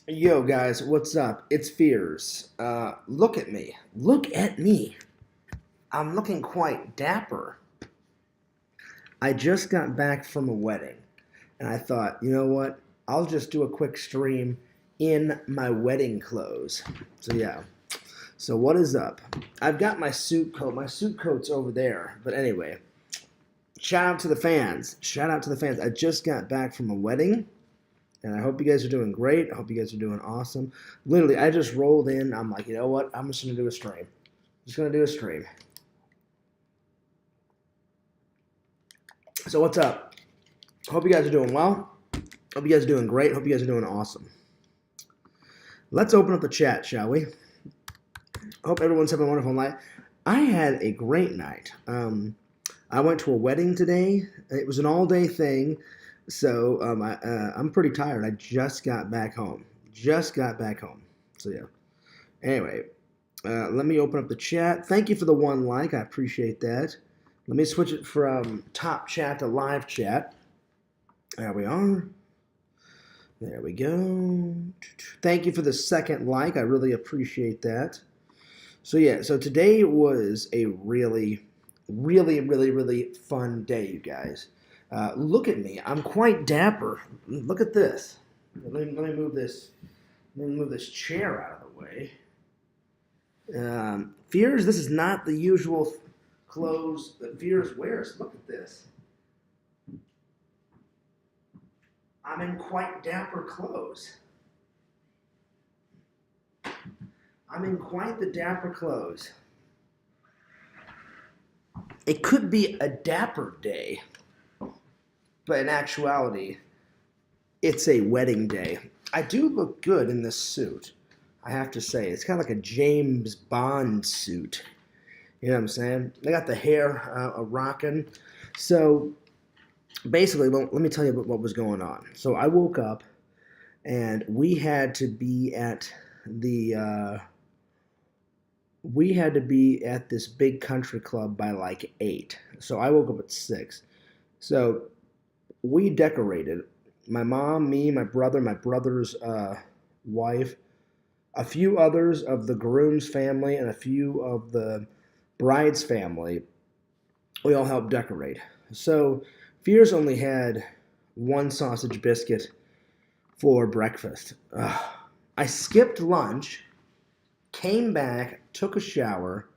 Yo, guys, what's up? It's Fears. Look at me. Look at me. I'm looking quite dapper. I just got back from a wedding, and I thought, you know what? I'll just do a quick stream in my wedding clothes. So, yeah. So, what is up? I've got my suit coat. My suit coat's over there. But anyway, shout out to the fans. Shout out to the fans. I just got back from a wedding. And I hope you guys are doing great. I hope you guys are doing awesome. Literally, I just rolled in. I'm like, you know what? I'm just going to do a stream. Just going to do a stream. So what's up? Hope you guys are doing well. Hope you guys are doing great. Hope you guys are doing awesome. Let's open up the chat, shall we? Hope everyone's having a wonderful night. I had a great night. I went to a wedding today. It was an all-day thing. So I'm pretty tired. I just got back home. So yeah. Anyway, let me open up the chat. Thank you for the one like. I appreciate that. Let me switch it from top chat to live chat. There we are. There we go. Thank you for the second like. I really appreciate that. So yeah, so today was a really fun day, you guys. Look at me. I'm quite dapper. Look at this. Let me move this. Let me move this chair out of the way. Fears, this is not the usual clothes that Fears wears. Look at this. I'm in quite dapper clothes. I'm in quite the dapper clothes. It could be a dapper day. But in actuality, it's a wedding day. I do look good in this suit, I have to say. It's kind of like a James Bond suit. You know what I'm saying? I got the hair rocking. So basically, let me tell you what was going on. So I woke up, and we had to be at this big country club by like 8. So I woke up at 6. So we decorated. My mom, me, my brother, my brother's wife, a few others of the groom's family, and a few of the bride's family. We all helped decorate. So Fears only had one sausage biscuit for breakfast. I skipped lunch, came back, took a shower,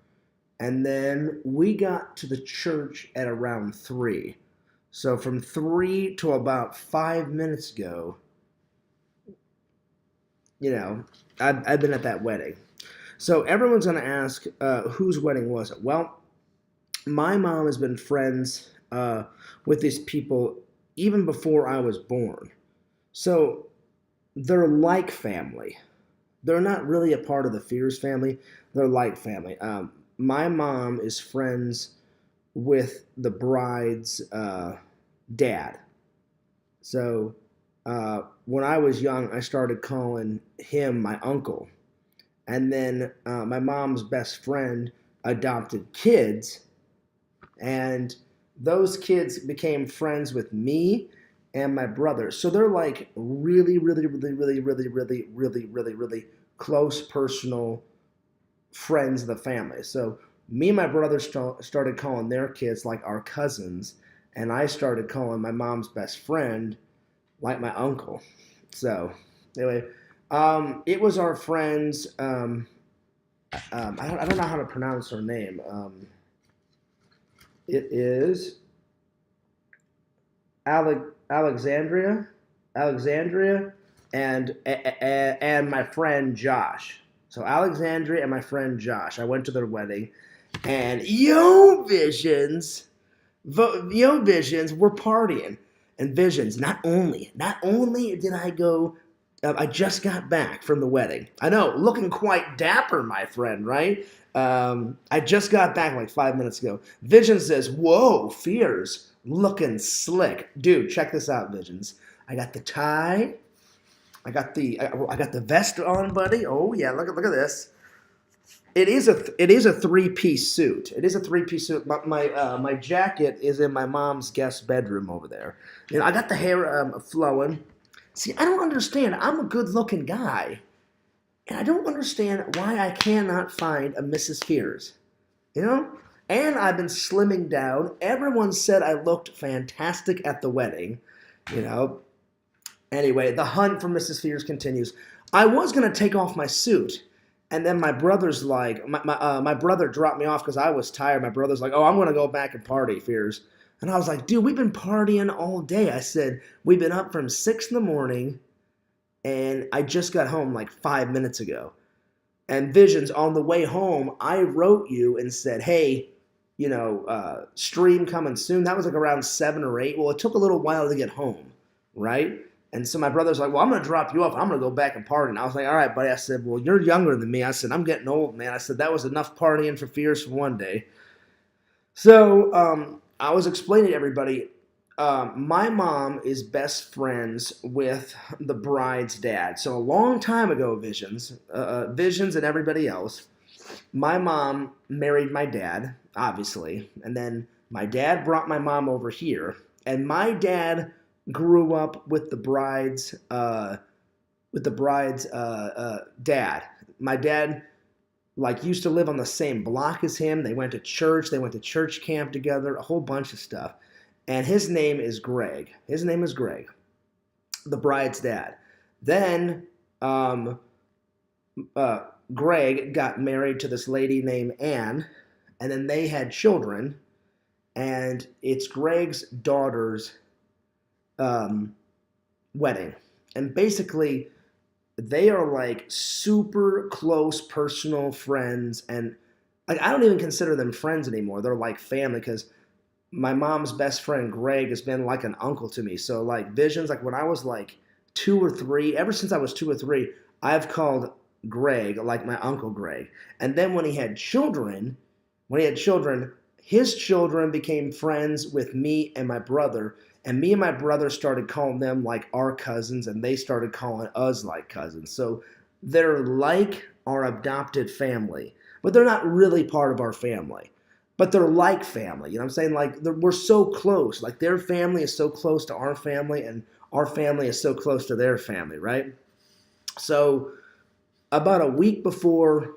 and then we got to the church at around 3. So from 3 to about 5 minutes ago, you know, I've been at that wedding. So everyone's going to ask, whose wedding was it? Well, my mom has been friends with these people even before I was born. So they're like family. They're not really a part of the Fears family. They're like family. My mom is friends with the bride's dad. So when I was young, I started calling him my uncle. And then my mom's best friend adopted kids, and those kids became friends with me and my brother. So they're like really close personal friends of the family. So me and my brother started calling their kids like our cousins, and I started calling my mom's best friend like my uncle. So anyway, it was our friend's. I don't know how to pronounce her name. It is Alexandria, and my friend Josh. So Alexandria and my friend Josh. I went to their wedding, and Visions, we're partying, and Visions. Not only did I go. I just got back from the wedding. I know, looking quite dapper, my friend, right? I just got back like 5 minutes ago. Vision says, "Whoa, Fears, looking slick, dude. Check this out, Visions. I got the tie. I got the vest on, buddy. Oh yeah, look at this. It is a 3-piece suit. It is a 3-piece suit. My jacket is in my mom's guest bedroom over there. You know, I got the hair flowing. See, I don't understand. I'm a good-looking guy, and I don't understand why I cannot find a Mrs. Fears. You know? And I've been slimming down. Everyone said I looked fantastic at the wedding. You know? Anyway, the hunt for Mrs. Fears continues. I was going to take off my suit. And then my brother's like, my brother dropped me off because I was tired. My brother's like, oh, I'm going to go back and party, Fears. And I was like, dude, we've been partying all day. I said, we've been up from 6 in the morning, and I just got home like 5 minutes ago. And Visions, on the way home, I wrote you and said, hey, stream coming soon. That was like around 7 or 8. Well, it took a little while to get home, right? And so my brother's like, well, I'm going to drop you off. I'm going to go back and party. And I was like, all right, buddy. I said, well, you're younger than me. I said, I'm getting old, man. I said, that was enough partying for Fears for one day. So I was explaining to everybody, my mom is best friends with the bride's dad. So a long time ago, Visions and everybody else, my mom married my dad, obviously. And then my dad brought my mom over here. And my dad grew up with the bride's dad. My dad used to live on the same block as him. They went to church camp together, a whole bunch of stuff. And his name is Greg. The bride's dad. Then Greg got married to this lady named Ann, and then they had children, and it's Greg's daughter's wedding. And basically, they are like super close personal friends, and like I don't even consider them friends anymore. They're like family, because my mom's best friend Greg has been like an uncle to me. So like Visions, like when I was like 2 or 3, ever since I was 2 or 3, I've called Greg like my uncle Greg. And then when he had children, his children became friends with me and my brother. And me and my brother started calling them like our cousins, and they started calling us like cousins. So they're like our adopted family, but they're not really part of our family. But they're like family. You know what I'm saying? Like we're so close. Like their family is so close to our family, and our family is so close to their family, right? So about a week before,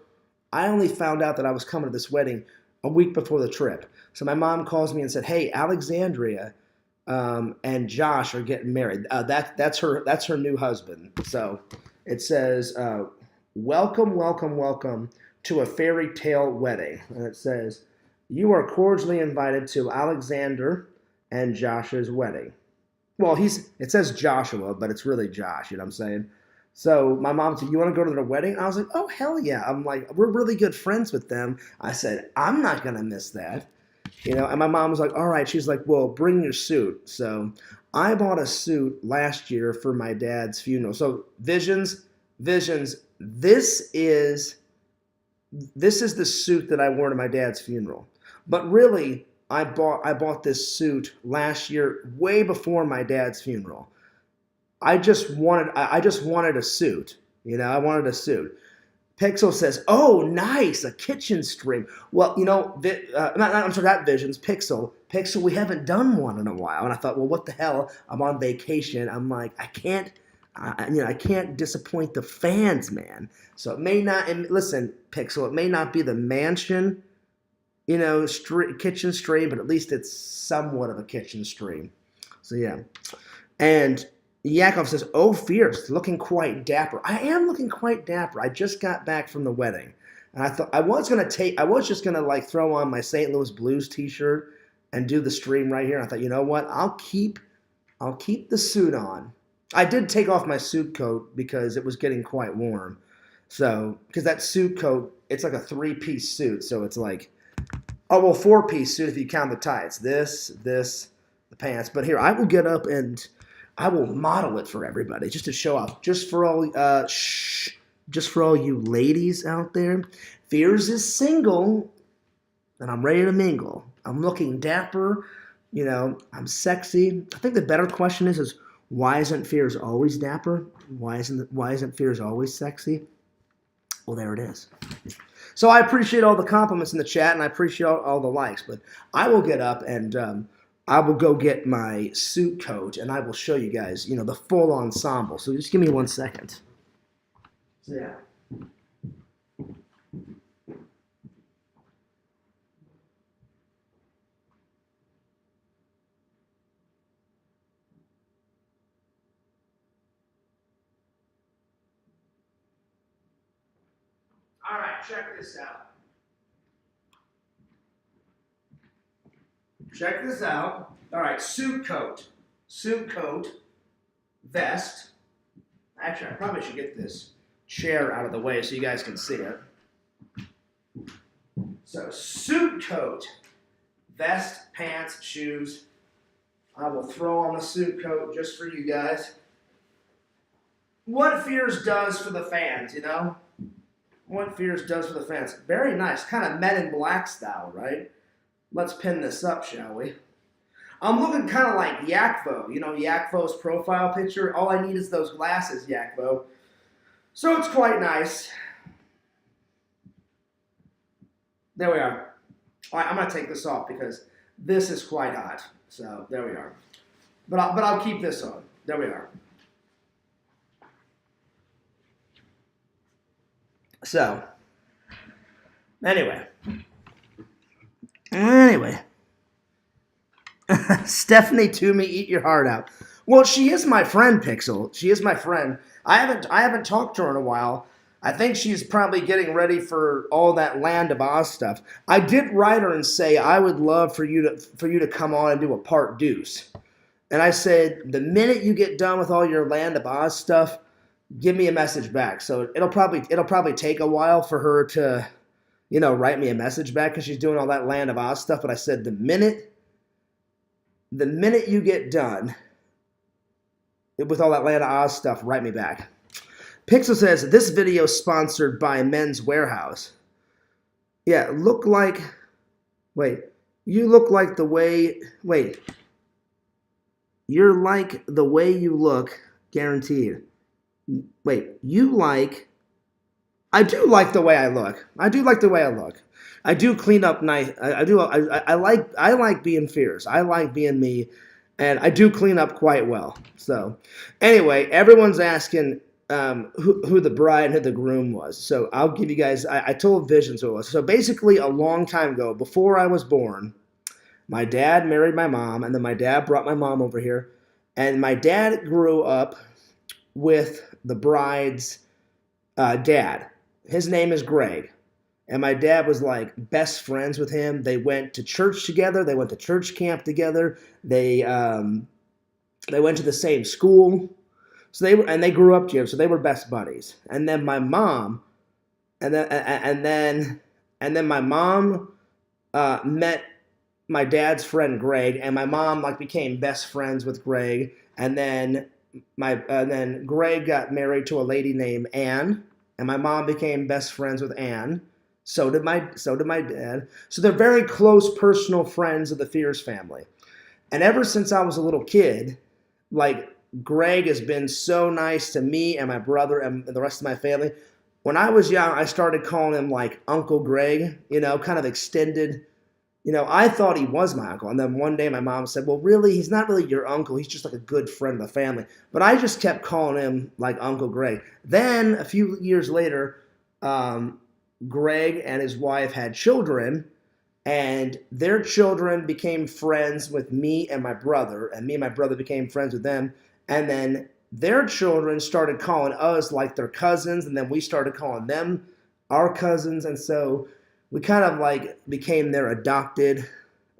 I only found out that I was coming to this wedding a week before the trip. So my mom calls me and said, hey, Alexandria and Josh are getting married. That's her new husband. So it says, welcome to a fairy tale wedding. And it says, you are cordially invited to Alexander and Josh's wedding. Well, it says Joshua, but it's really Josh, you know what I'm saying? So my mom said, you want to go to the wedding? I was like, oh, hell yeah. I'm like, we're really good friends with them. I said, I'm not going to miss that. And my mom was like, all right. She's like, well, bring your suit. So I bought a suit last year for my dad's funeral. So Visions, this is the suit that I wore to my dad's funeral. But really, I bought this suit last year, way before my dad's funeral. I just wanted a suit. I wanted a suit. Pixel says, oh, nice, a kitchen stream. Well, I'm sorry, not Visions, Pixel, we haven't done one in a while. And I thought, well, what the hell? I'm on vacation. I'm like, I can't disappoint the fans, man. So it may not, and listen, Pixel, it may not be the mansion, kitchen stream, but at least it's somewhat of a kitchen stream. So yeah. And Yakov says, oh, fierce, looking quite dapper. I am looking quite dapper. I just got back from the wedding. And I thought I was just going to like throw on my St. Louis Blues t-shirt and do the stream right here. And I thought, you know what? I'll keep the suit on. I did take off my suit coat because it was getting quite warm. So, because that suit coat, it's like a 3-piece suit. So it's like, 4-piece suit if you count the tights. This, the pants. But here, I will get up and I will model it for everybody just to show off. Just for all you ladies out there. Fears is single, and I'm ready to mingle. I'm looking dapper. I'm sexy. I think the better question is why isn't Fears always dapper? Why isn't Fears always sexy? Well, there it is. So I appreciate all the compliments in the chat, and I appreciate all the likes. But I will get up and I will go get my suit coat and I will show you guys, the full ensemble. So just give me 1 second. So yeah. All right, check this out. Check this out. All right, suit coat, vest. Actually, I probably should get this chair out of the way so you guys can see it. So, suit coat, vest, pants, shoes. I will throw on the suit coat just for you guys. What Fears does for the fans, What Fears does for the fans. Very nice, kind of Men in Black style, right? Let's pin this up, shall we? I'm looking kind of like Yakvo. Yakvo's profile picture. All I need is those glasses, Yakvo. So it's quite nice. There we are. All right, I'm going to take this off because this is quite hot. So there we are. But I'll keep this on. There we are. So, anyway. Stephanie Toomey, eat your heart out. Well, she is my friend, Pixel. She is my friend. I haven't talked to her in a while. I think she's probably getting ready for all that Land of Oz stuff. I did write her and say I would love for you to come on and do a part deuce. And I said the minute you get done with all your Land of Oz stuff, give me a message back. So it'll probably take a while for her to write me a message back because she's doing all that Land of Oz stuff. But I said the minute you get done with all that Land of Oz stuff, write me back. Pixel says, this video is sponsored by Men's Warehouse. Yeah, you look like the way you look, guaranteed. I do like the way I look. I do clean up nice. I like being fierce. I like being me, and I do clean up quite well. So, anyway, everyone's asking who the bride and who the groom was. So I'll give you guys. I told Visions who it was. So basically, a long time ago, before I was born, my dad married my mom, and then my dad brought my mom over here, and my dad grew up with the bride's dad. His name is Greg. And my dad was like best friends with him. They went to church together. They went to church camp together. They went to the same school. So they grew up together. So they were best buddies. And then my mom, and then my mom met my dad's friend Greg, and my mom became best friends with Greg. And then Greg got married to a lady named Ann, and my mom became best friends with Ann. So did my dad. So they're very close personal friends of the Fears family. And ever since I was a little kid, Greg has been so nice to me and my brother and the rest of my family. When I was young, I started calling him Uncle Greg, kind of extended. I thought he was my uncle. And then one day my mom said, well, really, he's not really your uncle. He's just a good friend of the family. But I just kept calling him Uncle Greg. Then a few years later, Greg and his wife had children, and their children became friends with me and my brother, and me and my brother became friends with them. And then their children started calling us like their cousins, and then we started calling them our cousins. And so we kind of became their adopted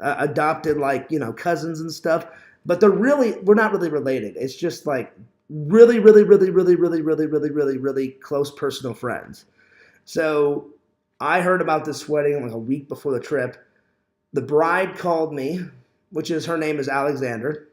cousins and stuff. But we're not really related. It's just really, really, really, really, really, really, really, really, really close personal friends. So I heard about this wedding a week before the trip. The bride called me, her name is Alexander,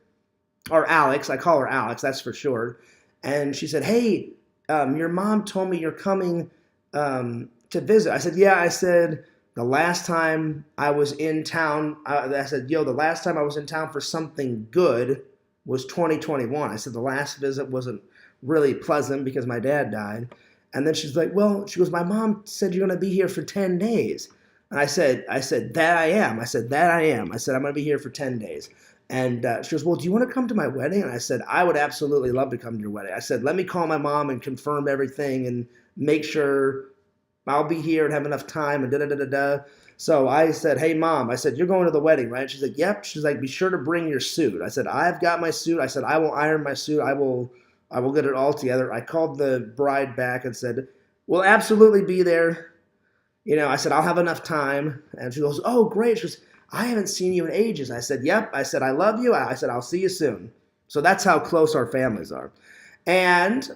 or Alex. I call her Alex, that's for short. And she said, hey, your mom told me you're coming to visit. I said, yeah. I said, the last time I was in town, the last time I was in town for something good was 2021. I said, the last visit wasn't really pleasant because my dad died. And then she's like, my mom said you're going to be here for 10 days. And I said, that I am. I said, I'm going to be here for 10 days. And she goes, well, do you want to come to my wedding? And I said, I would absolutely love to come to your wedding. I said, let me call my mom and confirm everything and make sure I'll be here and have enough time and da-da-da-da-da. So I said, hey, Mom, I said, you're going to the wedding, right? She's like, yep. She's like, be sure to bring your suit. I said, I've got my suit. I said, I will iron my suit. I will get it all together. I called the bride back and said, we'll absolutely be there. I said, I'll have enough time. And she goes, oh, great. She goes, I haven't seen you in ages. I said, yep. I said, I love you. I said, I'll see you soon. So that's how close our families are. And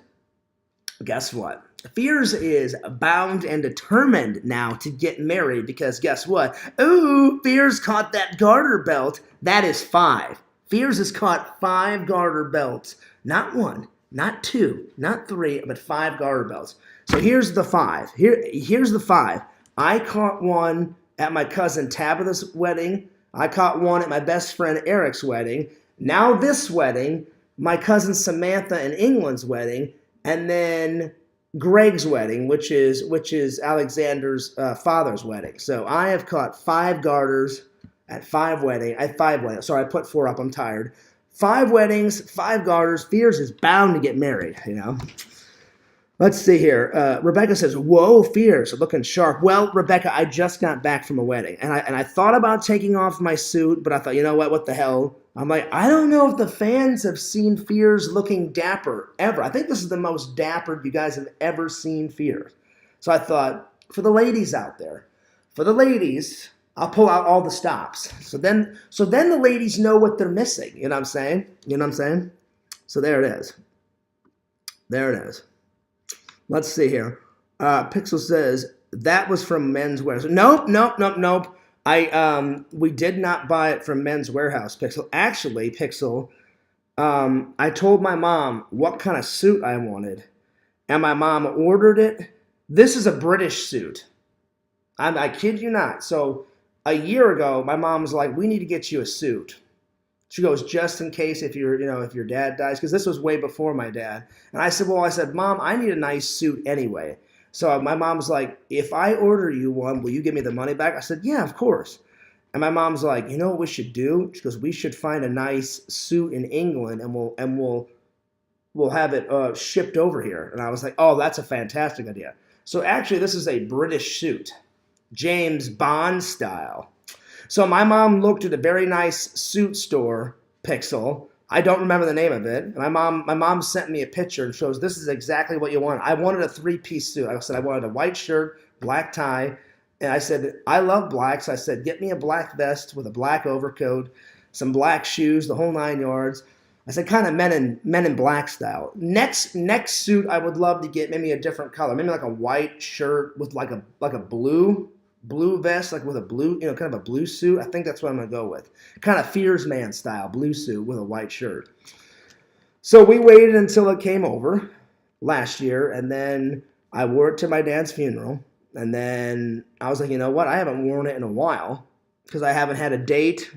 guess what? Fears is bound and determined now to get married because guess what? Ooh, Fears caught that garter belt. That is 5. Fears has caught 5 garter belts. Not 1, not 2, not 3, but 5 garter belts. So here's the 5. Here's the 5. I caught one at my cousin Tabitha's wedding. I caught one at my best friend Eric's wedding. Now this wedding, my cousin Samantha in England's wedding, and then Greg's wedding, which is Alexander's father's wedding. So I have caught 5 garters at 5 weddings. Sorry, I put 4 up. I'm tired. 5 weddings, 5 garters. Fears is bound to get married. Let's see here. Rebecca says, whoa, Fears, looking sharp. Well, Rebecca, I just got back from a wedding, and I thought about taking off my suit, but I thought, you know what the hell? I'm like, I don't know if the fans have seen Fears looking dapper ever. I think this is the most dapper you guys have ever seen Fears. So I thought, for the ladies out there, I'll pull out all the stops. So then the ladies know what they're missing. You know what I'm saying? So there it is. Let's see here. Pixel says, that was from Men's Wear. Nope. We did not buy it from Men's Warehouse, Pixel. Actually, Pixel, I told my mom what kind of suit I wanted, and my mom ordered it. This is a British suit. I kid you not. So a year ago, my mom was like, we need to get you a suit. She goes, just in case if your dad dies, because this was way before my dad. And I said, Mom, I need a nice suit anyway. So my mom's like, if I order you one, will you give me the money back? I said, yeah, of course. And my mom's like, you know what we should do? She goes, we should find a nice suit in England and we'll have it shipped over here. And I was like, oh, that's a fantastic idea. So actually, this is a British suit, James Bond style. So my mom looked at a very nice suit store, Pixel. I don't remember the name of it. My mom sent me a picture and shows this is exactly what you want. I wanted a 3-piece suit. I said I wanted a white shirt, black tie, and I said I love blacks. I said get me a black vest with a black overcoat, some black shoes, the whole 9 yards. I said kind of Men in Black style. Next suit I would love to get maybe a different color, maybe like a white shirt with like a blue vest, like with a blue, kind of a blue suit. I think that's what I'm going to go with. Kind of Fears Man style, blue suit with a white shirt. So we waited until it came over last year, and then I wore it to my dad's funeral. And then I was like, you know what? I haven't worn it in a while because I haven't had a date,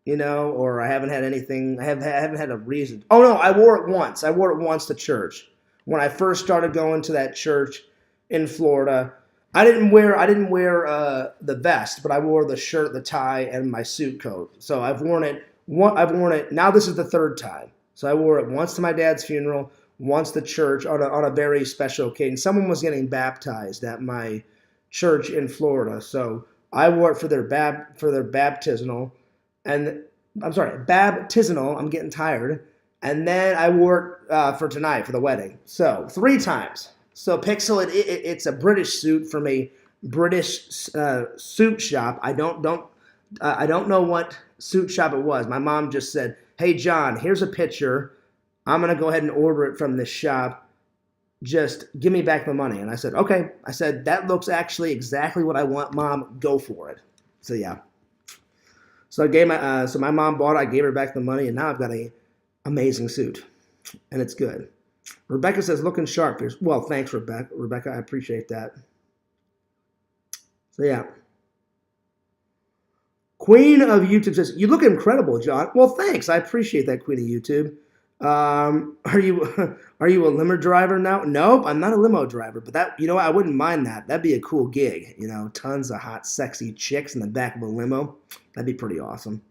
or I haven't had anything. I haven't had a reason. Oh, no, I wore it once. I wore it once to church. When I first started going to that church in Florida, I didn't wear the vest, but I wore the shirt, the tie, and my suit coat. So I've worn it. Now this is the 3rd time. So I wore it once to my dad's funeral, once to church on a very special occasion. Someone was getting baptized at my church in Florida, so I wore it for their baptismal, and baptismal. I'm getting tired, and then I wore it for tonight for the wedding. So 3 times. So Pixel, it's a British suit from a British suit shop. I don't know what suit shop it was. My mom just said, "Hey John, here's a picture. I'm gonna go ahead and order it from this shop. Just give me back the money." And I said, "Okay." I said, "That looks actually exactly what I want, Mom. Go for it." So yeah. So my mom bought it. I gave her back the money, and now I've got a amazing suit, and it's good. Rebecca says, looking sharp. Well, thanks, Rebecca. Rebecca, I appreciate that. So, yeah. Queen of YouTube says, you look incredible, John. Well, thanks. I appreciate that, Queen of YouTube. Are you a limo driver now? Nope, I'm not a limo driver. But that, I wouldn't mind that. That'd be a cool gig. Tons of hot, sexy chicks in the back of a limo. That'd be pretty awesome.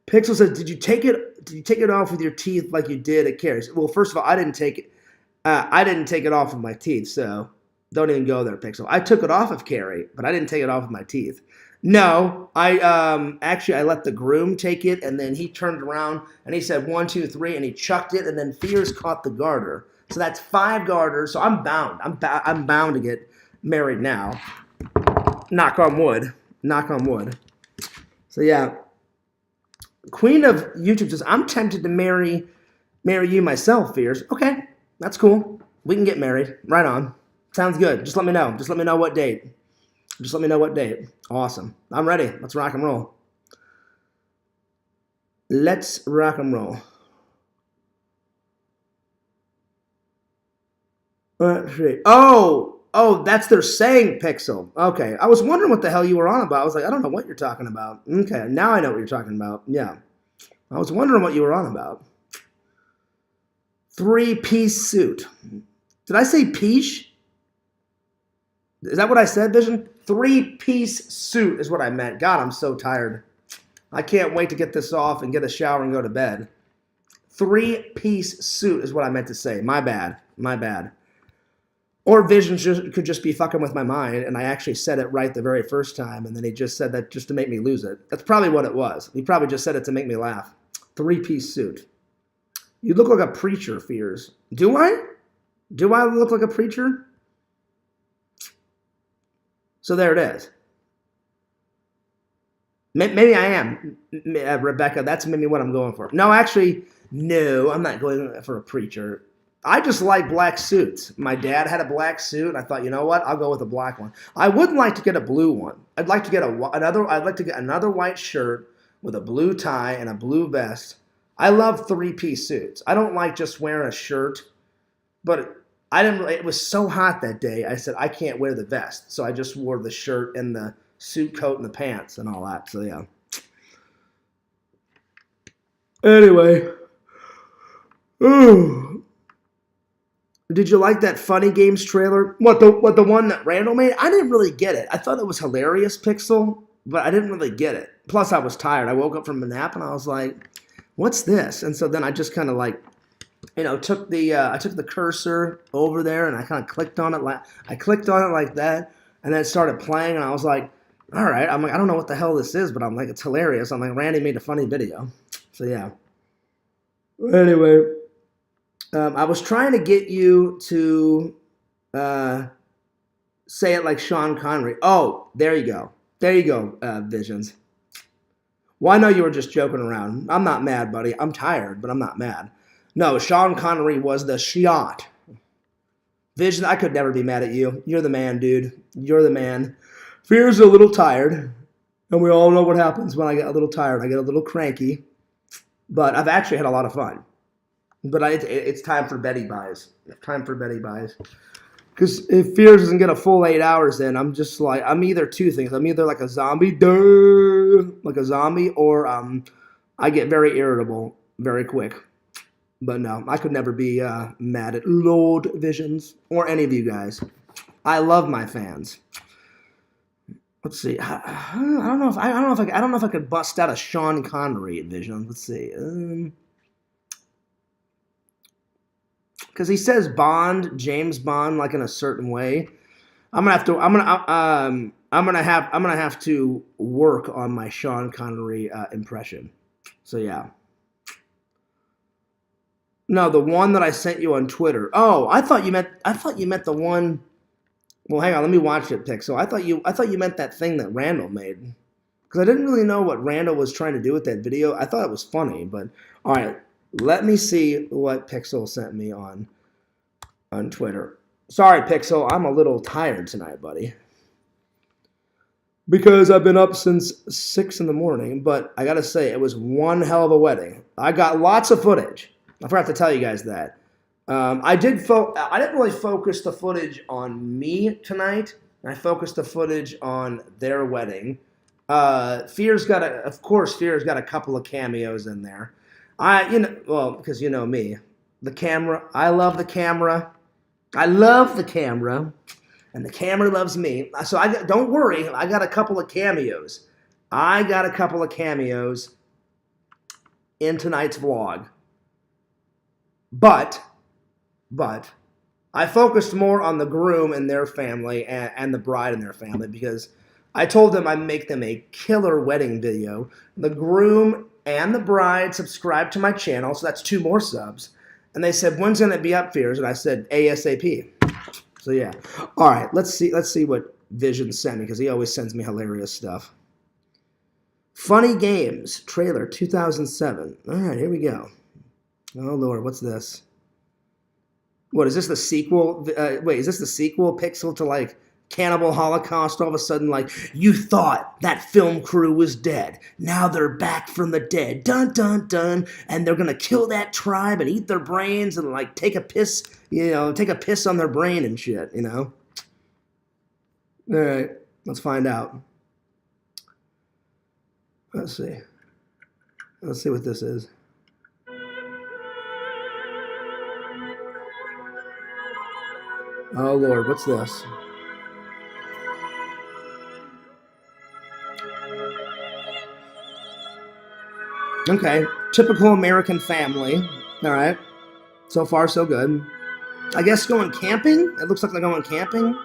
Pixel says, "Did you take it? Did you take it off with your teeth like you did at Carrie's?" Well, first of all, I didn't take it. I didn't take it off with my teeth, so don't even go there, Pixel. I took it off of Carrie, but I didn't take it off with my teeth. No, I actually I let the groom take it, and then he turned around and he said 1, 2, 3, and he chucked it, and then Fears caught the garter. So that's 5 garters. So I'm bound. I'm bound to get married now. Knock on wood. Knock on wood. So yeah. Queen of YouTube says, I'm tempted to marry you myself, Fears. Okay, that's cool. We can get married. Right on. Sounds good. Just let me know. Just let me know what date. Just let me know what date. Awesome. I'm ready. Let's rock and roll. Let's rock and roll. Oh, that's their saying, Pixel. Okay. I was wondering what the hell you were on about. I was like, I don't know what you're talking about. Okay. Now I know what you're talking about. Yeah. I was wondering what you were on about. 3-piece suit. Did I say peach? Is that what I said, Vision? 3-piece suit is what I meant. God, I'm so tired. I can't wait to get this off and get a shower and go to bed. 3-piece suit is what I meant to say. My bad. My bad. Or Vision could just be fucking with my mind, and I actually said it right the very first time, and then he just said that just to make me lose it. That's probably what it was. He probably just said it to make me laugh. 3-piece suit. You look like a preacher, Fears. Do I? Do I look like a preacher? So there it is. Maybe I am, Rebecca. That's maybe what I'm going for. No, actually, no, I'm not going for a preacher. I just like black suits. My dad had a black suit, and I thought, you know what? I'll go with a black one. I would like to get a blue one. I'd like to get another white shirt with a blue tie and a blue vest. I love 3-piece suits. I don't like just wearing a shirt, but I didn't really, it was so hot that day. I said, I can't wear the vest. So I just wore the shirt and the suit coat and the pants and all that. So yeah. Anyway. Ooh. Did you like that Funny Games trailer? What the one that Randall made? I didn't really get it. I thought it was hilarious, Pixel, but I didn't really get it. Plus, I was tired. I woke up from a nap and I was like, "What's this?" And so then I just kind of like, took the cursor over there and I kind of clicked on it like that, and then it started playing and I was like, "All right." I'm like, I don't know what the hell this is, but I'm like, it's hilarious. I'm like, Randy made a funny video. So yeah. Anyway. I was trying to get you to say it like Sean Connery. Oh, there you go. There you go, Visions. Well, I know you were just joking around. I'm not mad, buddy. I'm tired, but I'm not mad. No, Sean Connery was the shot. Vision, I could never be mad at you. You're the man, dude. You're the man. Fear's a little tired, and we all know what happens when I get a little tired. I get a little cranky, but I've actually had a lot of fun. But it's time for Betty buys. Time for Betty buys. Because if Fears doesn't get a full 8 hours in, I'm just like, I'm either two things. I'm either like a zombie, or I get very irritable very quick. But no, I could never be mad at Lord Visions or any of you guys. I love my fans. Let's see. I don't know if I could bust out a Sean Connery Vision. Let's see. Because he says Bond, James Bond, like in a certain way. I'm gonna have to work on my Sean Connery impression. So yeah. No, the one that I sent you on Twitter. Oh, I thought you meant the one. Well, hang on, let me watch it, Pixel. I thought you meant that thing that Randall made. Because I didn't really know what Randall was trying to do with that video. I thought it was funny, but all right. Let me see what Pixel sent me on Twitter. Sorry, Pixel, I'm a little tired tonight, buddy. Because I've been up since 6 in the morning, but I gotta say, it was one hell of a wedding. I got lots of footage. I forgot to tell you guys that. I didn't really focus the footage on me tonight. I focused the footage on their wedding. Fear's got a couple of cameos in there. Because you know me. The camera, I love the camera. I love the camera. And the camera loves me. So don't worry, I got a couple of cameos. in tonight's vlog. But I focused more on the groom and their family and the bride and their family because I told them I'd make them a killer wedding video. The groom and the bride subscribed to my channel, so that's 2 more subs. And they said, when's going to be up, Fears? And I said, ASAP. So yeah. All right, let's see what Vision sent me because he always sends me hilarious stuff. Funny Games trailer 2007. All right, here we go. Oh Lord, what's this? What is this? The sequel? Wait, is this the sequel, Pixel, to like Cannibal Holocaust? All of a sudden, like, you thought that film crew was dead. Now they're back from the dead. Dun dun dun. And they're gonna kill that tribe and eat their brains and like take a piss, take a piss on their brain and shit. All right, let's find out. Let's see. Let's see what this is. Oh Lord, what's this? Okay, typical American family. All right, so far so good. I guess going camping. It looks like they're going camping,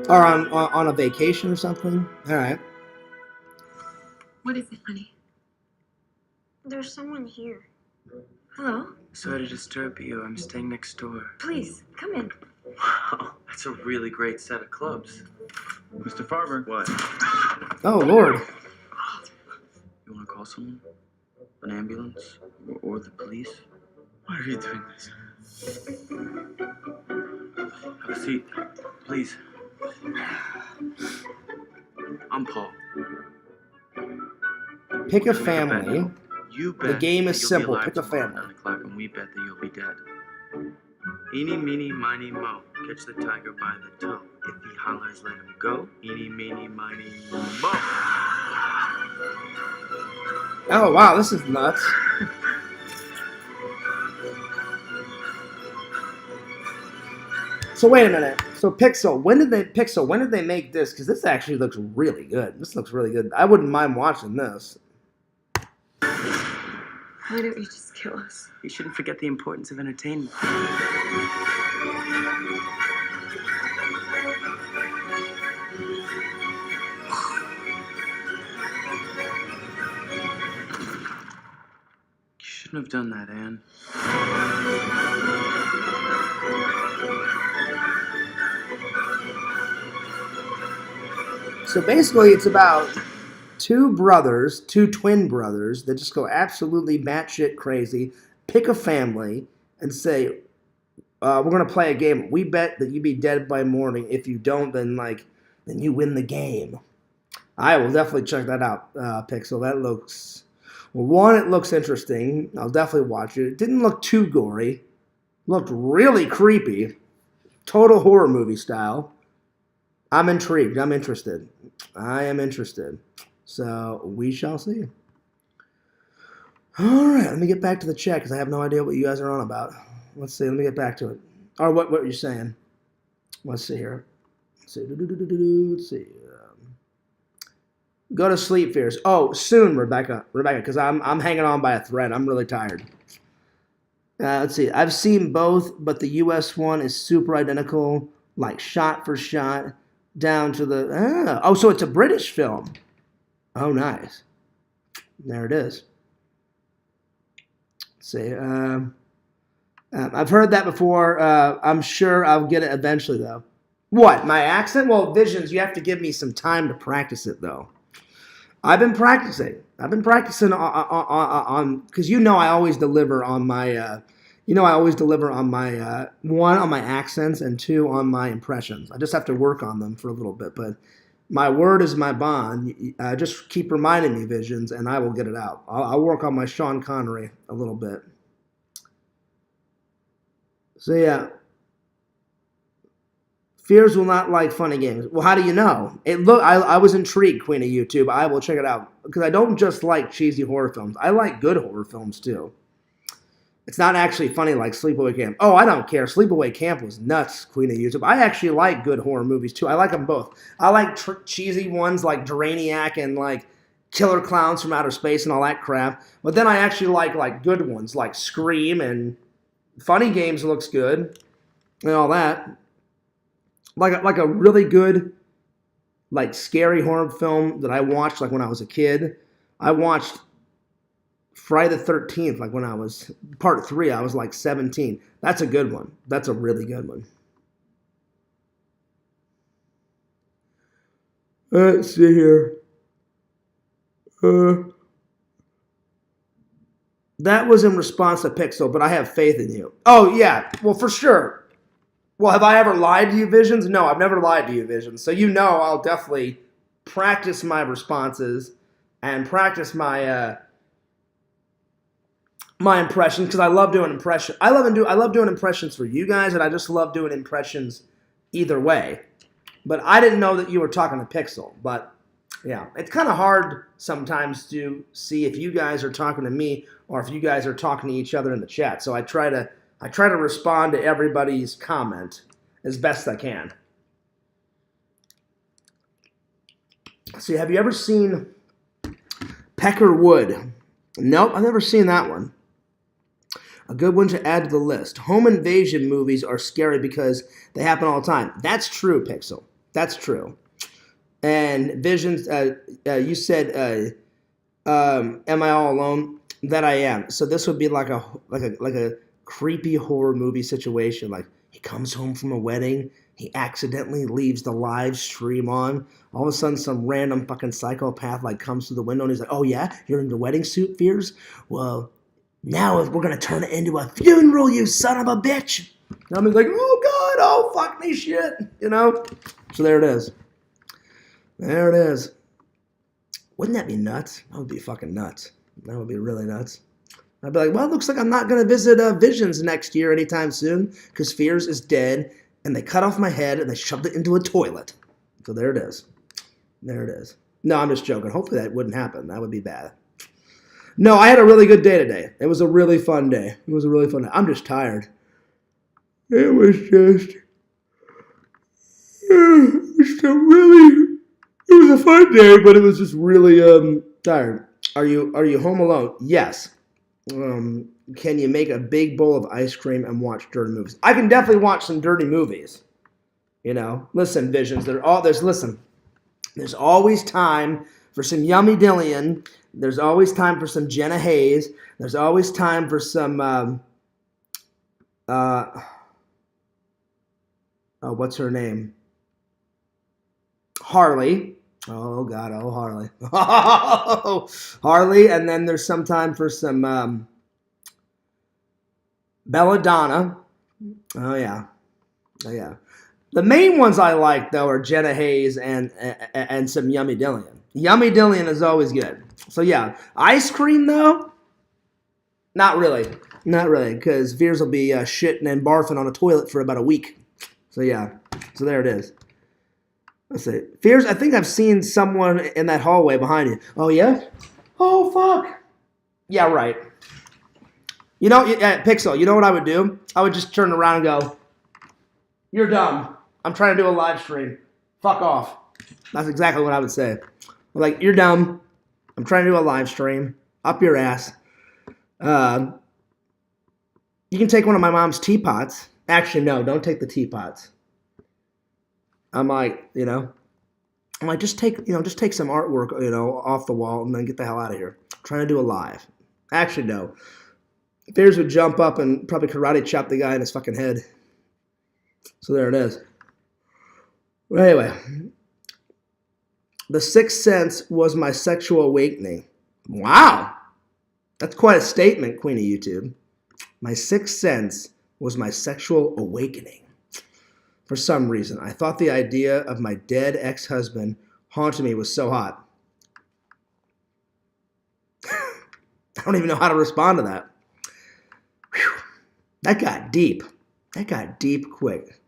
or on a vacation or something. All right. What is it, honey? There's someone here. Hello? Sorry to disturb you. I'm staying next door. Please, come in. Wow, that's a really great set of clubs. Mr. Farber. What? Oh Lord. You want to call someone? An ambulance? Or the police? Why are you doing this? Have a seat, please. I'm Paul. Pick a family. You bet The game is that you'll be simple. alive Pick a tomorrow at family. 9 o'clock, and we bet that you'll be dead. Eeny, meeny, miny, mo. Catch the tiger by the toe. If he hollers, let him go. Eeny, meeny, miny, mo. Oh wow, this is nuts. So wait a minute. So Pixel, when did they make this? Because this actually looks really good. This looks really good. I wouldn't mind watching this. Why don't you just kill us? You shouldn't forget the importance of entertainment. You shouldn't have done that, Anne. So basically, it's about 2 twin brothers that just go absolutely batshit crazy, pick a family, and say, we're going to play a game. We bet that you be dead by morning. If you don't, then you win the game. I will definitely check that out, Pixel. That looks... Well, 1, it looks interesting. I'll definitely watch it. It didn't look too gory. It looked really creepy. Total horror movie style. I'm intrigued. I'm interested. I am interested. So, we shall see. Alright, let me get back to the chat because I have no idea what you guys are on about. Let's see. Let me get back to it. Or what you're saying. Let's see here. Let's see. Let's see. Go to sleep, Fears. Oh, soon, Rebecca, because I'm hanging on by a thread. I'm really tired. Let's see. I've seen both, but the U.S. one is super identical, like shot for shot, down to the... Oh, so it's a British film. Oh, nice. There it is. Let's see. I've heard that before. I'm sure I'll get it eventually, though. What, my accent? Well, Visions, you have to give me some time to practice it, though. I've been practicing on because I always deliver on my, 1, on my accents, and 2, on my impressions. I just have to work on them for a little bit, but my word is my bond. Just keep reminding me, Visions, and I will get it out. I'll work on my Sean Connery a little bit. So yeah. Fears will not like funny games. Well, how do you know? I was intrigued, Queen of YouTube. I will check it out. Because I don't just like cheesy horror films. I like good horror films, too. It's not actually funny like Sleepaway Camp. Oh, I don't care. Sleepaway Camp was nuts, Queen of YouTube. I actually like good horror movies, too. I like them both. I like cheesy ones like Drainiac and killer clowns from outer space and all that crap. But then I actually like good ones like Scream, and Funny Games looks good and all that. Like a really good like scary horror film that I watched like when I was a kid. I watched Friday the 13th like when I was part 3. I was like 17. That's a good one. That's a really good one. Let's see here. That was in response to Pixel, but I have faith in you. Oh, yeah. Well, for sure. Well, have I ever lied to you, Visions? No, I've never lied to you, Visions. So you know I'll definitely practice my responses and practice my my impressions because I love doing impressions. I love doing impressions for you guys, and I just love doing impressions either way. But I didn't know that you were talking to Pixel. But yeah, it's kind of hard sometimes to see if you guys are talking to me or if you guys are talking to each other in the chat. So I try to respond to everybody's comment as best I can. See, have you ever seen Pecker Wood? Nope, I've never seen that one. A good one to add to the list. Home invasion movies are scary because they happen all the time. That's true, Pixel. That's true. And Visions, you said, am I all alone? That I am. So this would be like a creepy horror movie situation. Like he comes home from a wedding, he accidentally leaves the live stream on. All of a sudden, some random fucking psychopath like comes through the window and he's like, "Oh yeah, you're in your wedding suit, Fears? Well, now we're gonna turn it into a funeral, you son of a bitch." And I'm like, "Oh god, oh fuck me shit," you know. So there it is. There it is. Wouldn't that be nuts? That would be fucking nuts. That would be really nuts. I'd be like, well, it looks like I'm not going to visit Visions next year anytime soon because Fears is dead, and they cut off my head and they shoved it into a toilet. So there it is. There it is. No, I'm just joking. Hopefully that wouldn't happen. That would be bad. No, I had a really good day today. It was a really fun day. It was a really fun day. I'm just tired. It was a fun day, but it was just really tired. Are you home alone? Yes. Can you make a big bowl of ice cream and watch dirty movies? I can definitely watch some dirty movies. You know, listen, Visions. There's always time for some Yummy Dillion. There's always time for some Jenna Hayes. There's always time for some what's her name? Harley. Oh, God. Oh, Harley. Harley. And then there's some time for some Belladonna. Oh, yeah. Oh, yeah. The main ones I like, though, are Jenna Hayes and some Yummy Dillion. Yummy Dillion is always good. So, yeah. Ice cream, though? Not really. Not really, because Veers will be shitting and barfing on a toilet for about a week. So, yeah. So, there it is. Let's see. Fears, I think I've seen someone in that hallway behind you. Oh, yeah? Oh, fuck. Yeah, right. You know, Pixel, you know what I would do? I would just turn around and go, "You're dumb. I'm trying to do a live stream. Fuck off." That's exactly what I would say. I'm like, "You're dumb. I'm trying to do a live stream. Up your ass. You can take one of my mom's teapots." Actually, no, don't take the teapots. I'm like, just take some artwork, off the wall and then get the hell out of here. I'm trying to do a live. Actually, no. Fears would jump up and probably karate chop the guy in his fucking head. So there it is. Well, anyway, The Sixth Sense was my sexual awakening. Wow. That's quite a statement, Queen of YouTube. My Sixth Sense was my sexual awakening. For some reason, I thought the idea of my dead ex-husband haunting me was so hot. I don't even know how to respond to that. Whew. That got deep. That got deep quick.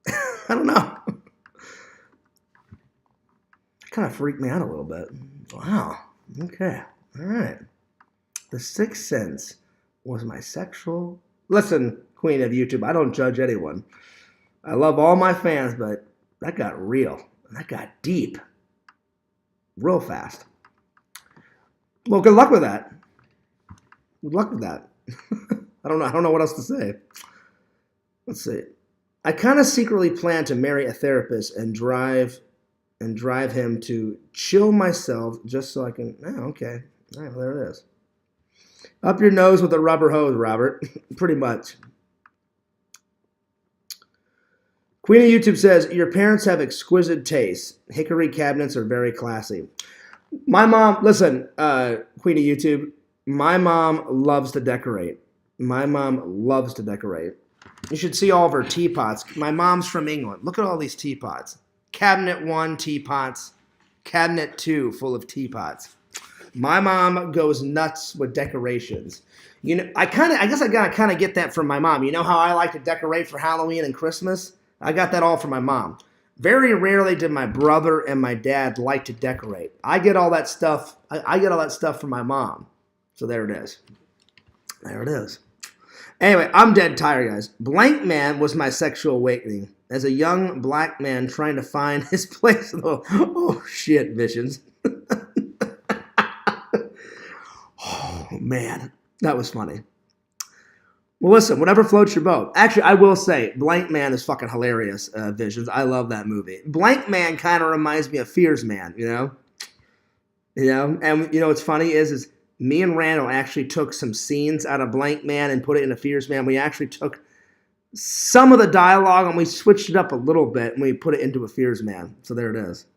I don't know. It kind of freaked me out a little bit. Wow. Okay. All right. The Sixth Sense was my sexual... Listen, Queen of YouTube, I don't judge anyone. I love all my fans, but that got real. That got deep. real fast. Well, good luck with that. Good luck with that. I don't know what else to say. Let's see. I kind of secretly plan to marry a therapist and drive him to chill myself just so I can. Oh, okay. All right, well, there it is. Up your nose with a rubber hose, Robert. Pretty much. Queen of YouTube says, your parents have exquisite taste. Hickory cabinets are very classy. My mom, listen, Queen of YouTube, my mom loves to decorate. My mom loves to decorate. You should see all of her teapots. My mom's from England. Look at all these teapots. Cabinet 1, teapots. Cabinet 2, full of teapots. My mom goes nuts with decorations. You know, I guess I gotta kind of get that from my mom. You know how I like to decorate for Halloween and Christmas? I got that all from my mom. Very rarely did my brother and my dad like to decorate. I get all that stuff. I get all that stuff from my mom. So there it is. There it is. Anyway, I'm dead tired, guys. Blank Man was my sexual awakening. As a young black man trying to find his place. Oh shit, Visions. Oh, man. That was funny. Well, listen, whatever floats your boat. Actually, I will say, Blank Man is fucking hilarious, Visions. I love that movie. Blank Man kind of reminds me of Fears Man, you know? You know? And you know what's funny is me and Randall actually took some scenes out of Blank Man and put it into Fears Man. We actually took some of the dialogue and we switched it up a little bit and we put it into a Fears Man. So there it is.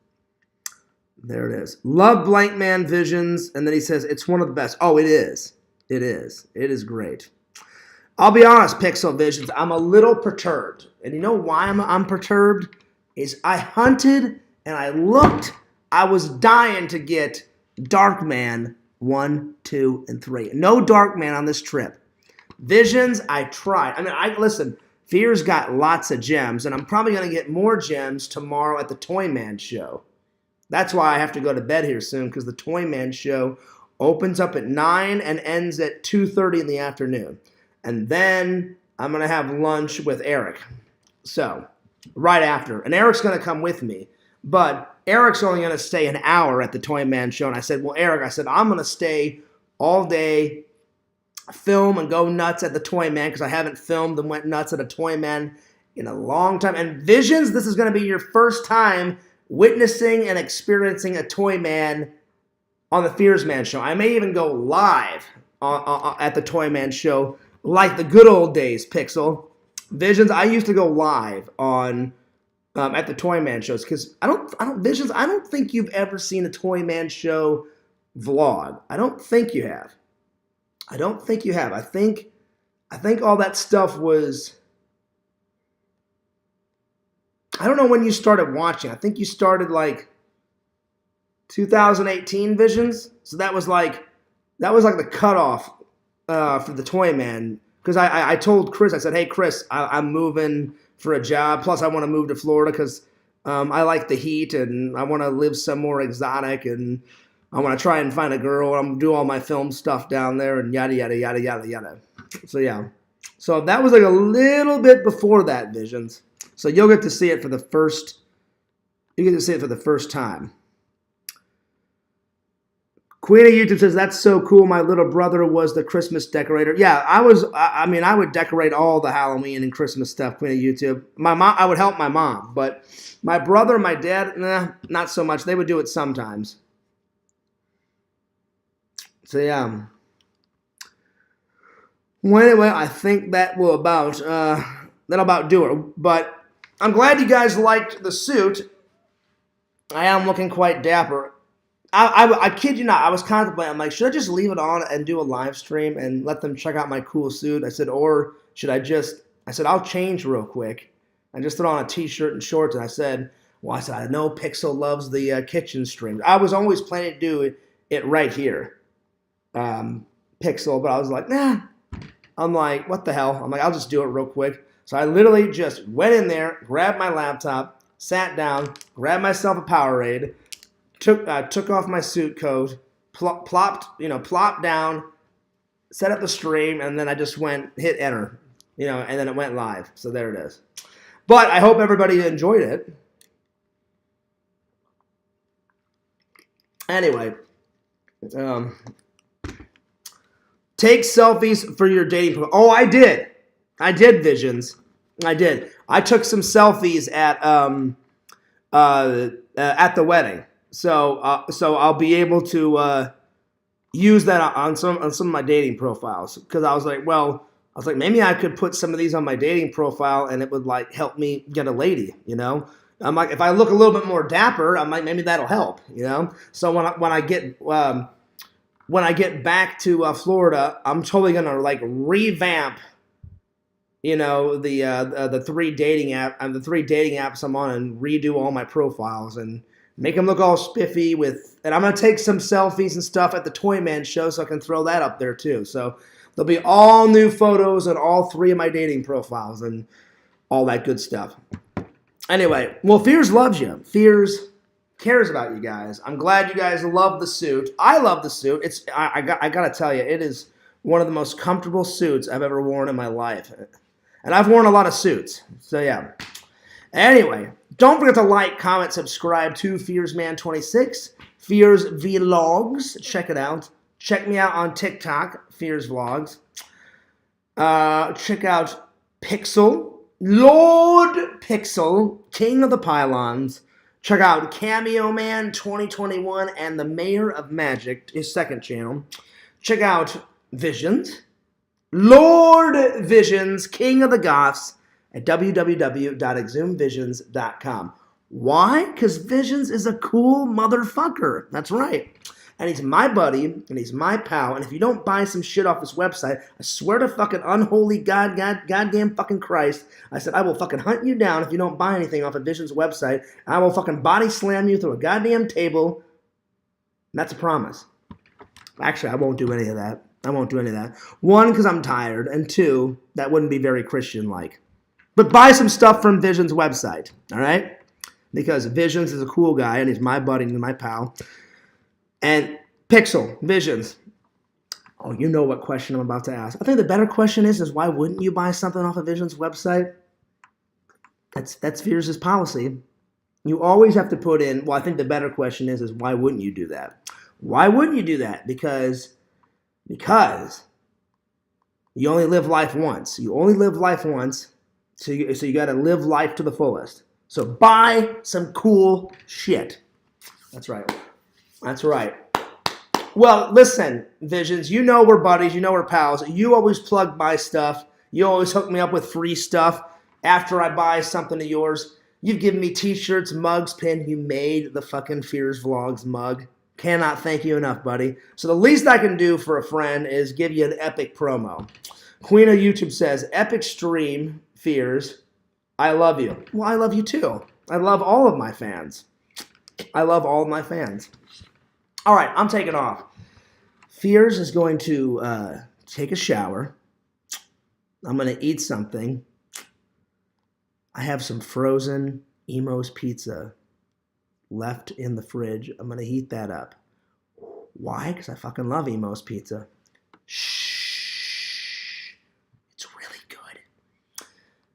There it is. Love Blank Man, Visions. And then he says, it's one of the best. Oh, it is. It is. It is great. I'll be honest, Pixel Visions, I'm a little perturbed. And you know why I'm perturbed? Is I hunted and I looked. I was dying to get Darkman 1, 2, and 3. No Darkman on this trip. Visions, I tried. I mean, listen, Fear's got lots of gems, and I'm probably going to get more gems tomorrow at the Toy Man show. That's why I have to go to bed here soon, because the Toy Man show opens up at 9 and ends at 2:30 in the afternoon. And then I'm going to have lunch with Eric. So, right after. And Eric's going to come with me. But Eric's only going to stay an hour at the Toy Man show. And I said, well, Eric, I'm going to stay all day, film and go nuts at the Toy Man, because I haven't filmed and went nuts at a Toy Man in a long time. And Visions, this is going to be your first time witnessing and experiencing a Toy Man on the Fears Man show. I may even go live at the Toy Man show, like the good old days, Pixel. Visions, I used to go live on at the Toy Man shows, because Visions, I don't think you've ever seen a Toy Man show vlog. I don't think you have. I don't think you have. I think all that stuff was, I don't know when you started watching. I think you started like 2018 Visions. So that was like the cutoff for the Toy Man. Because I told Chris, I said, hey, Chris, I'm moving for a job. Plus, I want to move to Florida because I like the heat and I want to live somewhere exotic and I want to try and find a girl. I'm going to do all my film stuff down there and yada, yada, yada, yada, yada. So, yeah. So that was like a little bit before that, Visions. So you'll get to see it for the first time. Queen of YouTube says, that's so cool. My little brother was the Christmas decorator. Yeah, I would decorate all the Halloween and Christmas stuff, Queen of YouTube. My mom, I would help my mom. But my brother and my dad, not so much. They would do it sometimes. So, yeah. Well, anyway, I think that'll about do it. But I'm glad you guys liked the suit. I am looking quite dapper. I kid you not, I was contemplating, I'm like, should I just leave it on and do a live stream and let them check out my cool suit? I said, or should I said, I'll change real quick. I just threw on a t-shirt and shorts, and I said, I know Pixel loves the kitchen streams. I was always planning to do it right here, Pixel, but I was like, nah. I'm like, what the hell? I'm like, I'll just do it real quick. So I literally just went in there, grabbed my laptop, sat down, grabbed myself a Powerade, took off my suit coat, plopped down, set up the stream, and then I just hit enter, and then it went live. So there it is. But I hope everybody enjoyed it. Anyway, take selfies for your dating profile. Oh, I did. I did, Visions. I did. I took some selfies at the wedding. So I'll be able to use that on some of my dating profiles, because I was like, maybe I could put some of these on my dating profile and it would like help me get a lady, you know. I'm like, if I look a little bit more dapper, I'm like, maybe that'll help, you know. So when I get back to Florida, I'm totally gonna like revamp, you know, the three dating apps I'm on, and redo all my profiles and make them look all spiffy and I'm gonna take some selfies and stuff at the Toy Man show, so I can throw that up there too. So there'll be all new photos on all three of my dating profiles and all that good stuff. Anyway, well, Fears loves you. Fears cares about you guys. I'm glad you guys love the suit. I love the suit. I gotta tell you, it is one of the most comfortable suits I've ever worn in my life. And I've worn a lot of suits. So yeah. Anyway, don't forget to like, comment, subscribe to FearsMan26, Fears Vlogs. Check it out. Check me out on TikTok, Fears Vlogs. Check out Pixel, Lord Pixel, King of the Pylons. Check out Cameo Man 2021 and the Mayor of Magic, his second channel. Check out Visions, Lord Visions, King of the Goths, at www.exhumvisions.com. Why? Because Visions is a cool motherfucker. That's right. And he's my buddy, and he's my pal, and if you don't buy some shit off his website, I swear to fucking unholy goddamn fucking Christ, I said I will fucking hunt you down if you don't buy anything off of Vision's website, and I will fucking body slam you through a goddamn table. And that's a promise. Actually, I won't do any of that. One, because I'm tired, and two, that wouldn't be very Christian-like. But buy some stuff from Vision's website, all right? Because Visions is a cool guy, and he's my buddy and my pal. And Pixel, Visions. Oh, you know what question I'm about to ask. I think the better question is why wouldn't you buy something off of Vision's website? That's Fears' policy. You always have to put in, well, I think the better question is why wouldn't you do that? Why wouldn't you do that? Because you only live life once. So you got to live life to the fullest. So buy some cool shit. That's right. Well, listen, Visions, you know we're buddies. You know we're pals. You always plug my stuff. You always hook me up with free stuff after I buy something of yours. You've given me t-shirts, mugs, pin. You made the fucking Fears Vlogs mug. Cannot thank you enough, buddy. So the least I can do for a friend is give you an epic promo. Queen of YouTube says, epic stream, Fears. I love you. Well, I love you too. I love all of my fans. All right, I'm taking off. Fears is going to take a shower. I'm going to eat something. I have some frozen Emo's pizza left in the fridge. I'm going to heat that up. Why? Because I fucking love Emo's pizza. Shh. It's really good.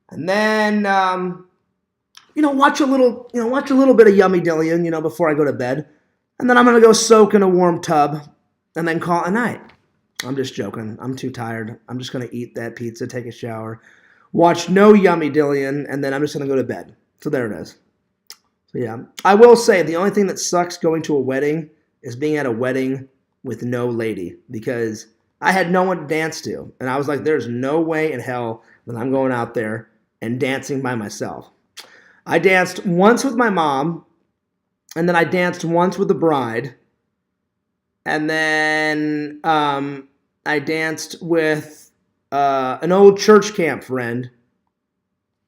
And then, watch a little bit of Yummy Dillion, before I go to bed. And then I'm going to go soak in a warm tub and then call it a night. I'm just joking. I'm too tired. I'm just going to eat that pizza, take a shower, watch no Yummy Dillion, and then I'm just going to go to bed. So there it is. So yeah, I will say the only thing that sucks going to a wedding is being at a wedding with no lady, because I had no one to dance to. And I was like, there's no way in hell that I'm going out there and dancing by myself. I danced once with my mom, and then I danced once with the bride, and then I danced with an old church camp friend,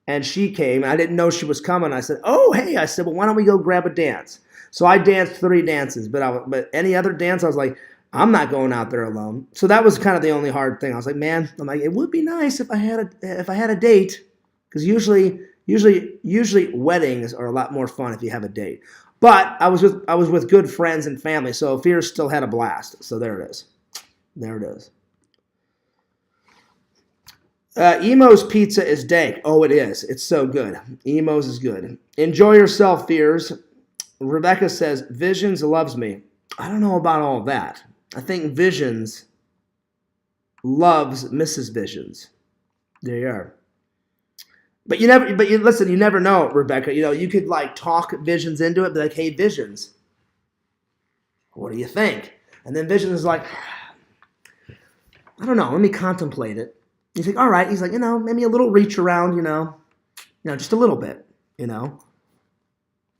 and she came. I didn't know she was coming. I said, oh, hey. I said, well, why don't we go grab a dance? So I danced 3 dances, but any other dance, I was like, I'm not going out there alone. So that was kind of the only hard thing. I was like, man, it would be nice if I had a date, because usually weddings are a lot more fun if you have a date. But I was with good friends and family, so Fears still had a blast. So there it is. Emo's pizza is dank. Oh, it is. It's so good. Emo's is good. Enjoy yourself, Fears. Rebecca says, Visions loves me. I don't know about all that. I think Visions loves Mrs. Visions. There you are. But you listen, you never know, Rebecca. You know, you could like talk Visions into it, be like, hey, Visions, what do you think? And then Visions is like, I don't know, let me contemplate it. He's like, all right. He's like, you know, maybe a little reach around, you know, just a little bit, you know.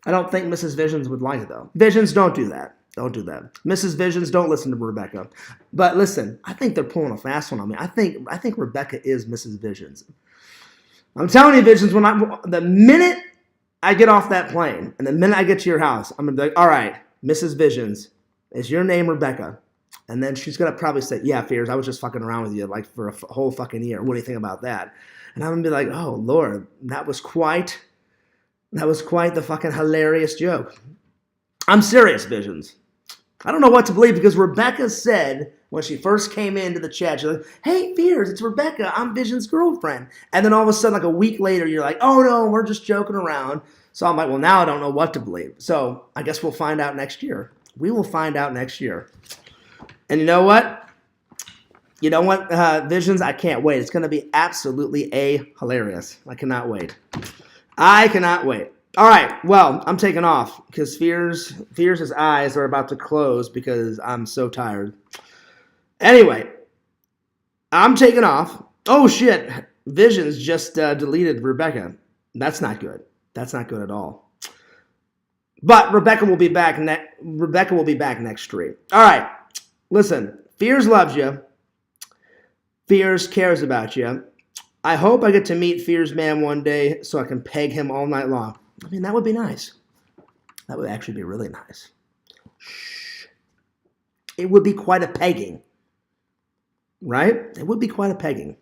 I don't think Mrs. Visions would like it, though. Visions, don't do that. Don't do that. Mrs. Visions, don't listen to Rebecca. But listen, I think they're pulling a fast one on me. I think Rebecca is Mrs. Visions. I'm telling you, Visions, the minute I get off that plane and the minute I get to your house, I'm going to be like, all right, Mrs. Visions, is your name Rebecca? And then she's going to probably say, yeah, Fears, I was just fucking around with you like for a whole fucking year. What do you think about that? And I'm going to be like, oh, Lord, that was quite the fucking hilarious joke. I'm serious, Visions. I don't know what to believe because Rebecca said when she first came into the chat, she's like, hey, Fears, it's Rebecca. I'm Visions' girlfriend. And then all of a sudden, like a week later, you're like, oh, no, we're just joking around. So I'm like, well, now I don't know what to believe. So I guess we'll find out next year. We will find out next year. And you know what? Visions, I can't wait. It's going to be absolutely hilarious. I cannot wait. All right, well, I'm taking off because Fears' eyes are about to close because I'm so tired. Anyway, I'm taking off. Oh, shit. Visions just deleted Rebecca. That's not good. That's not good at all. But Rebecca will be back next stream. All right, listen. Fears loves you. Fears cares about you. I hope I get to meet Fears Man one day so I can peg him all night long. I mean, that would be nice. That would actually be really nice. Shh. It would be quite a pegging. Right? It would be quite a pegging.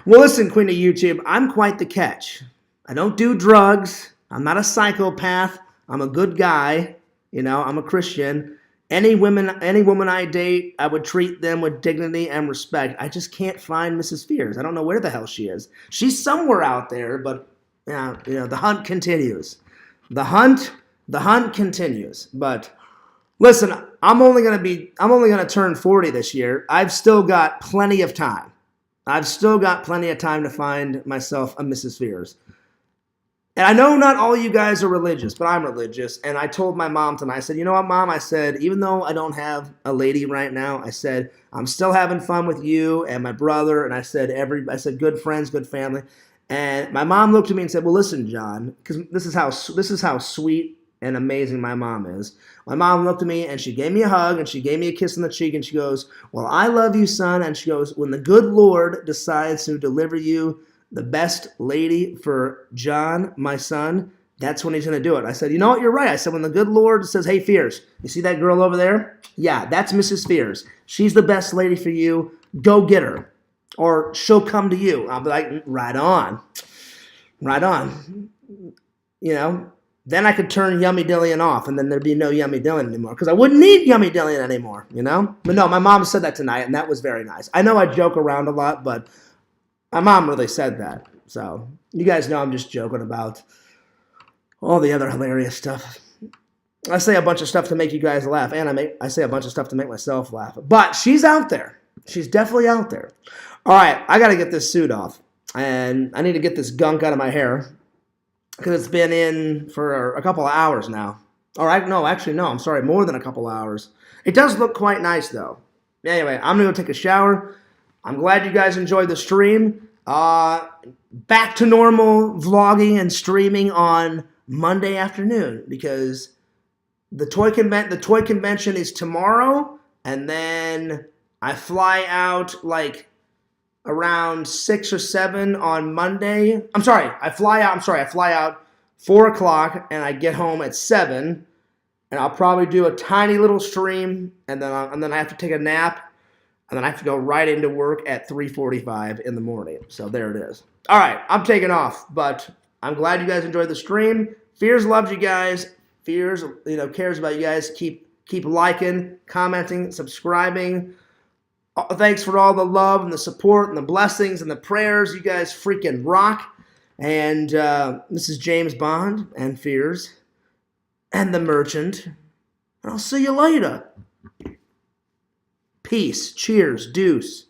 Well, listen, Queen of YouTube, I'm quite the catch. I don't do drugs. I'm not a psychopath. I'm a good guy. You know, I'm a Christian. Any woman I date, I would treat them with dignity and respect. I just can't find Mrs. Fears. I don't know where the hell she is. She's somewhere out there, but the hunt continues. The hunt continues. But listen, I'm only gonna turn 40 this year. I've still got plenty of time. To find myself a Mrs. Fears. And I know not all you guys are religious, but I'm religious. And I told my mom tonight, I said, you know what, Mom? I said, even though I don't have a lady right now, I said, I'm still having fun with you and my brother. And I said, good friends, good family. And my mom looked at me and said, well, listen, John, because this is how sweet and amazing my mom is. My mom looked at me and she gave me a hug and she gave me a kiss on the cheek and she goes, well, I love you, son. And she goes, when the good Lord decides to deliver you the best lady for John, my son, that's when he's going to do it. I said, you know what? You're right. I said, when the good Lord says, hey, Fears, you see that girl over there? Yeah, that's Mrs. Fears. She's the best lady for you. Go get her. Or she'll come to you. I'll be like, right on. Right on. You know, then I could turn Yummy Dillion off and then there'd be no Yummy Dillion anymore because I wouldn't need Yummy Dillion anymore, you know? But no, my mom said that tonight and that was very nice. I know I joke around a lot, but my mom really said that. So you guys know I'm just joking about all the other hilarious stuff. I say a bunch of stuff to make you guys laugh, and I say a bunch of stuff to make myself laugh. But she's out there. She's definitely out there. All right, I got to get this suit off, and I need to get this gunk out of my hair because it's been in for a couple of hours now. All right, no, I'm sorry, more than a couple of hours. It does look quite nice, though. Anyway, I'm going to go take a shower. I'm glad you guys enjoyed the stream. Back to normal vlogging and streaming on Monday afternoon because the toy convention is tomorrow, and then I fly out like around 6 or 7 on Monday. I fly out 4 o'clock and I get home at 7, and I'll probably do a tiny little stream, and then I have to take a nap. And then I have to go right into work at 3:45 in the morning. So there it is. All right, I'm taking off, but I'm glad you guys enjoyed the stream. Fears loves you guys. Fears, cares about you guys. Keep liking, commenting, subscribing. Thanks for all the love and the support and the blessings and the prayers. You guys freaking rock. And this is James Bond and Fears and the Merchant And I'll see you later. Peace. Cheers. Deuce.